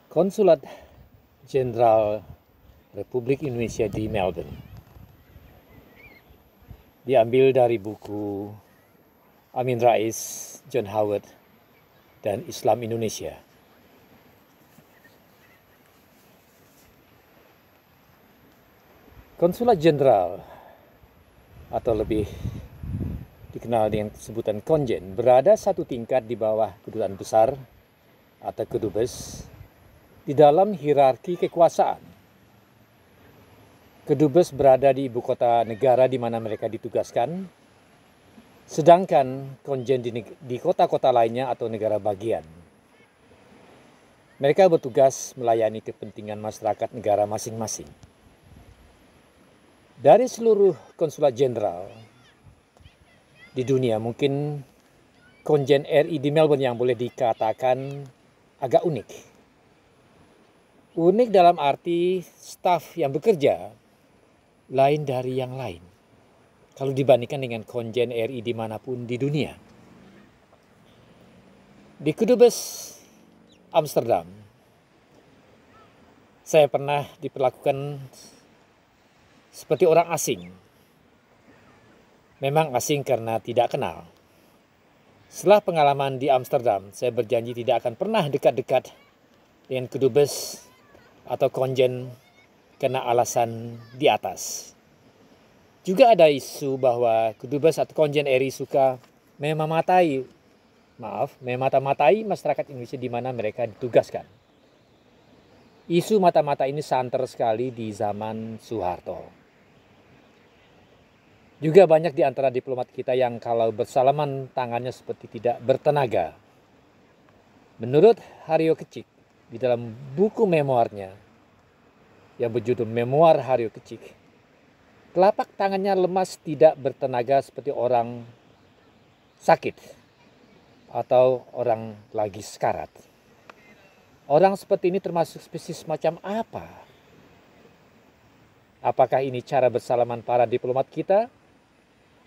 Konsulat Jenderal Republik Indonesia di Melbourne. Diambil dari buku Amin Rais, John Howard, dan Islam Indonesia. Konsulat Jenderal atau lebih dikenal dengan sebutan konjen berada satu tingkat di bawah kedutaan besar atau kedubes di dalam hierarki kekuasaan. Kedubes berada di ibu kota negara di mana mereka ditugaskan, sedangkan konjen di kota-kota lainnya atau negara bagian. Mereka bertugas melayani kepentingan masyarakat negara masing-masing. Dari seluruh konsulat jenderal di dunia, mungkin konjen RI di Melbourne yang boleh dikatakan agak unik. Unik dalam arti staf yang bekerja lain dari yang lain kalau dibandingkan dengan konjen RI dimanapun di dunia. Di kedubes Amsterdam, saya pernah diperlakukan seperti orang asing. Memang asing karena tidak kenal. Setelah pengalaman di Amsterdam, saya berjanji tidak akan pernah dekat-dekat dengan kedubes atau konjen karena alasan di atas. Juga ada isu bahwa kedubes atau konjen RI suka memata-matai masyarakat Indonesia di mana mereka ditugaskan. Isu mata-mata ini santer sekali di zaman Soeharto. Juga banyak di antara diplomat kita yang kalau bersalaman tangannya seperti tidak bertenaga. Menurut Haryo Kecik, di dalam buku memoarnya yang berjudul Memoar Haryo Kecik, telapak tangannya lemas tidak bertenaga seperti orang sakit atau orang lagi sekarat. Orang seperti ini termasuk spesies macam apa? Apakah ini cara bersalaman para diplomat kita?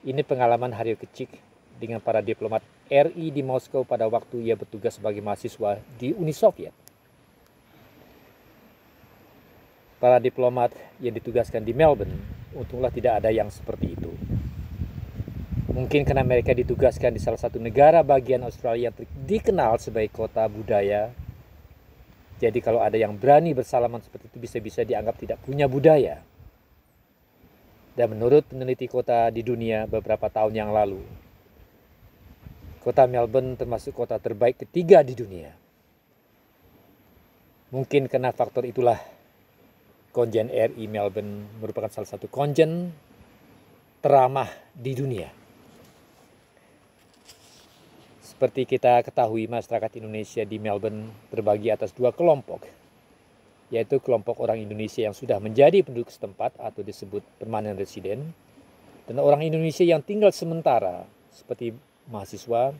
Ini pengalaman Haryo Kecik dengan para diplomat RI di Moskow pada waktu ia bertugas sebagai mahasiswa di Uni Soviet. Para diplomat yang ditugaskan di Melbourne, untunglah tidak ada yang seperti itu. Mungkin karena mereka ditugaskan di salah satu negara bagian Australia yang dikenal sebagai kota budaya. Jadi kalau ada yang berani bersalaman seperti itu bisa-bisa dianggap tidak punya budaya. Dan menurut peneliti kota di dunia beberapa tahun yang lalu, kota Melbourne termasuk kota terbaik ketiga di dunia. Mungkin karena faktor itulah konjen RI Melbourne merupakan salah satu konjen teramah di dunia. Seperti kita ketahui, masyarakat Indonesia di Melbourne terbagi atas dua kelompok, yaitu kelompok orang Indonesia yang sudah menjadi penduduk setempat atau disebut permanent resident, dan orang Indonesia yang tinggal sementara seperti mahasiswa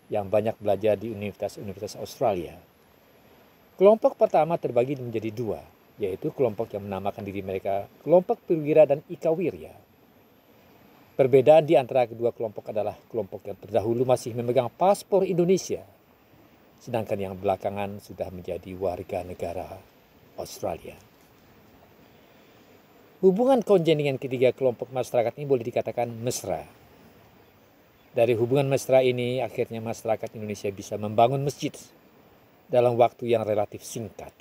yang banyak belajar di universitas-universitas Australia. Kelompok pertama terbagi menjadi dua, yaitu kelompok yang menamakan diri mereka kelompok perwira dan ikawirya. Perbedaan di antara kedua kelompok adalah kelompok yang terdahulu masih memegang paspor Indonesia, sedangkan yang belakangan sudah menjadi warga negara Australia. Hubungan konjen dengan ketiga kelompok masyarakat ini boleh dikatakan mesra. Dari hubungan mesra ini akhirnya masyarakat Indonesia bisa membangun masjid dalam waktu yang relatif singkat.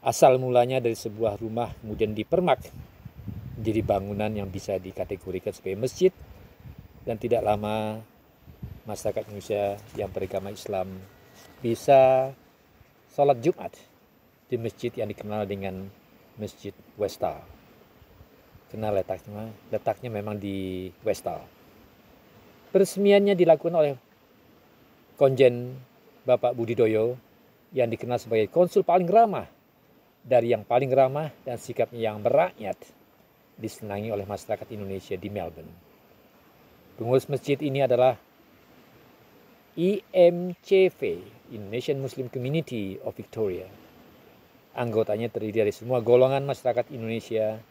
Asal mulanya dari sebuah rumah kemudian dipermak menjadi bangunan yang bisa dikategorikan sebagai masjid, dan tidak lama masyarakat Indonesia yang beragama Islam bisa sholat Jumat di masjid yang dikenal dengan Masjid Westall. Karena letaknya memang di Westall. Peresmiannya dilakukan oleh konjen Bapak Budidoyo yang dikenal sebagai konsul paling ramah dari yang paling ramah dan sikapnya yang merakyat disenangi oleh masyarakat Indonesia di Melbourne. Pengurus masjid ini adalah IMCV, Indonesian Muslim Community of Victoria. Anggotanya terdiri dari semua golongan masyarakat Indonesia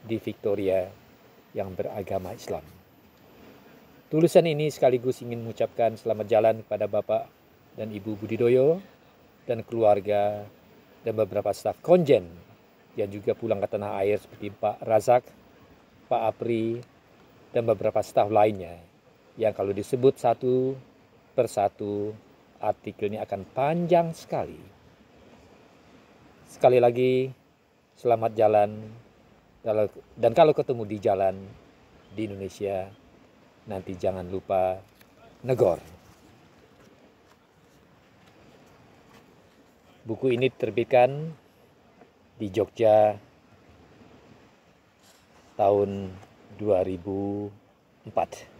di Victoria yang beragama Islam. Tulisan ini sekaligus ingin mengucapkan selamat jalan kepada Bapak dan Ibu Budidoyo dan keluarga dan beberapa staf konjen yang juga pulang ke tanah air seperti Pak Razak, Pak Apri, dan beberapa staf lainnya yang kalau disebut satu persatu artikelnya akan panjang sekali. Sekali lagi, selamat jalan, dan kalau ketemu di jalan di Indonesia, nanti jangan lupa negor. Buku ini diterbitkan di Jogja tahun 2004.